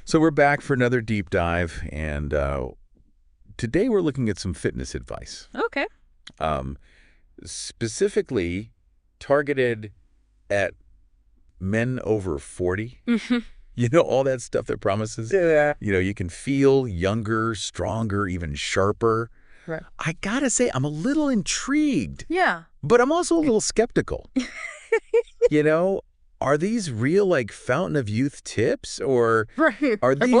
So we're back for another deep dive, and today we're looking at some fitness advice. Okay. Specifically targeted at men over 40. You know, all that stuff that promises. Yeah. You know, you can feel younger, stronger, even sharper. Right. I gotta say, I'm a little intrigued. Yeah. But I'm also a little skeptical. You know, are these real, like, fountain of youth tips, or Right.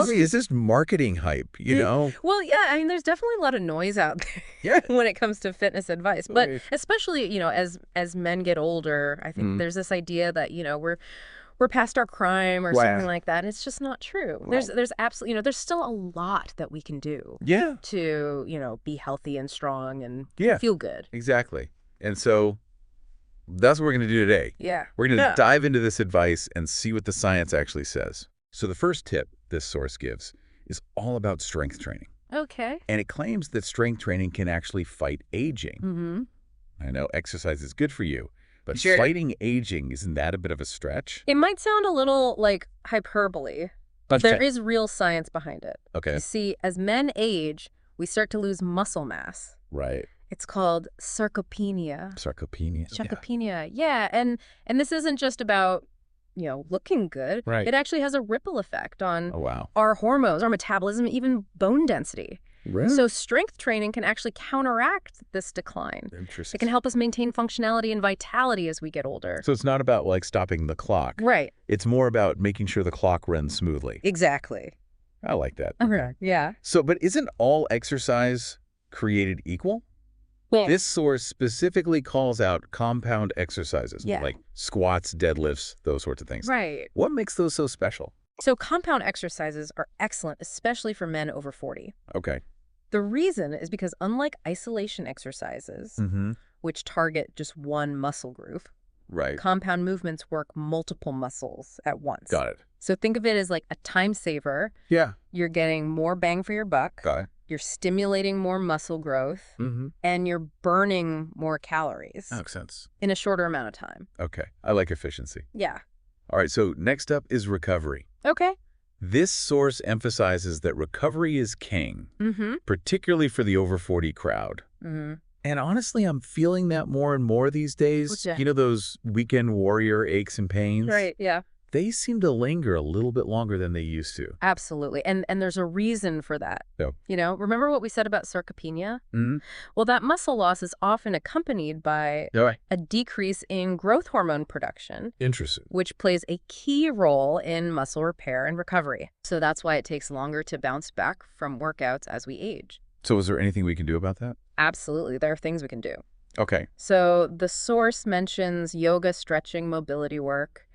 is this marketing hype, you know? Well, yeah, I mean, there's definitely a lot of noise out there Yeah. when it comes to fitness advice. But Right. especially, as men get older, I think there's this idea that, we're past our prime or something like that. And it's just not true. Right. There's absolutely, there's still a lot that we can do Yeah. to, be healthy and strong and Yeah. feel good. Exactly. And so that's what we're going to do today. Yeah. We're going to dive into this advice and see what the science actually says. So the first tip this source gives is all about strength training. Okay. And it claims that strength training can actually fight aging. Mm-hmm. I know exercise is good for you, but Sure. fighting aging, isn't that a bit of a stretch? It might sound a little like hyperbole. There is real science behind it. Okay. You see, as men age, we start to lose muscle mass. Right. It's called sarcopenia. Sarcopenia. Sarcopenia, yeah. And this isn't just about, looking good. Right. It actually has a ripple effect on Oh, wow. our hormones, our metabolism, even bone density. Really? So strength training can actually counteract this decline. Interesting. It can help us maintain functionality and vitality as we get older. So it's not about, like, stopping the clock. Right. It's more about making sure the clock runs smoothly. Exactly. I like that. Okay. Yeah. So, but isn't all exercise created equal? Well, This source specifically calls out compound exercises, Yeah. like squats, deadlifts, those sorts of things. right. What makes those so special? So compound exercises are excellent, especially for men over 40. Okay. The reason is because unlike isolation exercises, Mm-hmm. which target just one muscle group, Right. compound movements work multiple muscles at once. Got it. So think of it as like a time saver. Yeah. You're getting more bang for your buck. Got it. You're stimulating more muscle growth, Mm-hmm. and you're burning more calories That makes sense. in a shorter amount of time. Okay. I like efficiency. Yeah. All right. So next up is recovery. Okay. This source emphasizes that recovery is king, Mm-hmm. particularly for the over 40 crowd. Mm-hmm. And honestly, I'm feeling that more and more these days. What's that? You know, those weekend warrior aches and pains? Right. Yeah. They seem to linger a little bit longer than they used to. Absolutely. And there's a reason for that. Yeah. Remember what we said about sarcopenia? Mm-hmm. Well, that muscle loss is often accompanied by All right. a decrease in growth hormone production, Interesting. which plays a key role in muscle repair and recovery. So that's why it takes longer to bounce back from workouts as we age. So is there anything we can do about that? Absolutely. There are things we can do. Okay. So the source mentions yoga, stretching, mobility work,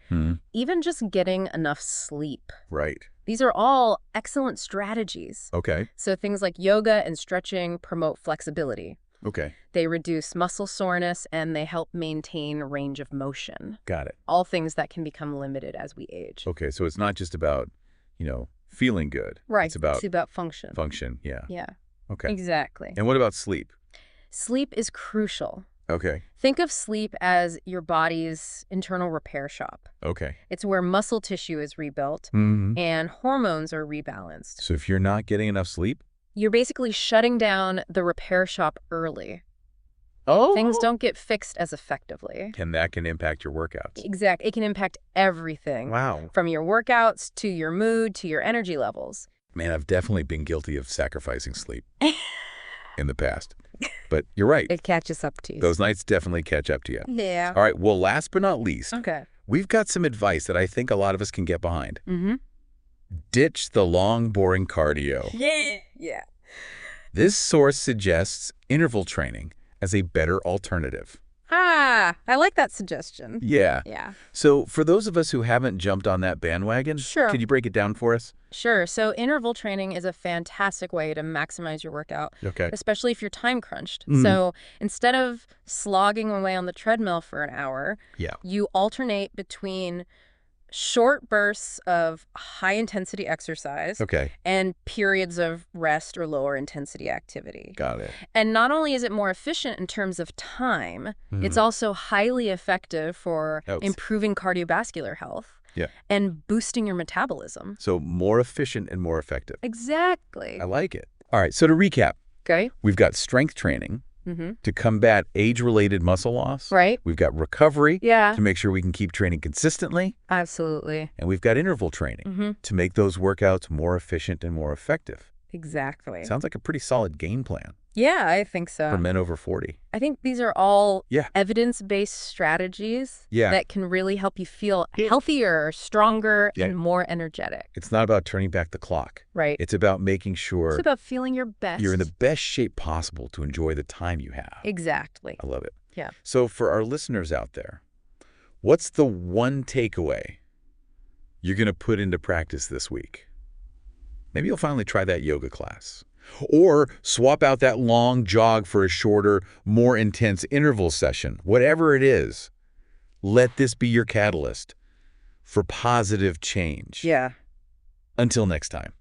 even just getting enough sleep. Right. These are all excellent strategies. Okay. So things like yoga and stretching promote flexibility. Okay. They reduce muscle soreness and they help maintain range of motion. Got it. All things that can become limited as we age. Okay. So it's not just about, feeling good. Right. It's about function. function. Yeah. Yeah, Okay. exactly. And what about sleep? Sleep is crucial. Okay. Think of sleep as your body's internal repair shop. Okay. It's where muscle tissue is rebuilt Mm-hmm. and hormones are rebalanced. So if you're not getting enough sleep? You're basically shutting down the repair shop early. Oh. Things don't get fixed as effectively. And that can impact your workouts. Exactly. It can impact everything. Wow. From your workouts to your mood to your energy levels. Man, I've definitely been guilty of sacrificing sleep in the past. But you're right. It catches up to you. Those nights definitely catch up to you. Yeah. All right. Well, last but not least, Okay. we've got some advice that I think a lot of us can get behind. Mm-hmm. Ditch the long, boring cardio. Yeah. Yeah. This source suggests interval training as a better alternative. Ah, I like that suggestion. Yeah. Yeah. So for those of us who haven't jumped on that bandwagon, Sure. could you break it down for us? Sure. So interval training is a fantastic way to maximize your workout, Okay. especially if you're time crunched. Mhm. So instead of slogging away on the treadmill for an hour, Yeah. you alternate between short bursts of high-intensity exercise Okay. and periods of rest or lower intensity activity. Got it. And not only is it more efficient in terms of time, Mhm. it's also highly effective for Oh. improving cardiovascular health. Yeah. and boosting your metabolism. So more efficient and more effective. Exactly. I like it. All right, so to recap, Okay. we've got strength training to combat age-related muscle loss. Right. We've got recovery Yeah. to make sure we can keep training consistently. Absolutely. And we've got interval training to make those workouts more efficient and more effective. Exactly. Sounds like a pretty solid game plan Yeah, I think so. for men over 40. I think these are all Yeah. evidence-based strategies Yeah. that can really help you feel healthier, stronger, Yeah. and more energetic. It's not about turning back the clock. Right. It's about making sure It's about feeling your best. you're in the best shape possible to enjoy the time you have. Exactly. I love it. Yeah. So for our listeners out there, what's the one takeaway you're going to put into practice this week? Maybe you'll finally try that yoga class. Or swap out that long jog for a shorter, more intense interval session. Whatever it is, let this be your catalyst for positive change. Yeah. Until next time.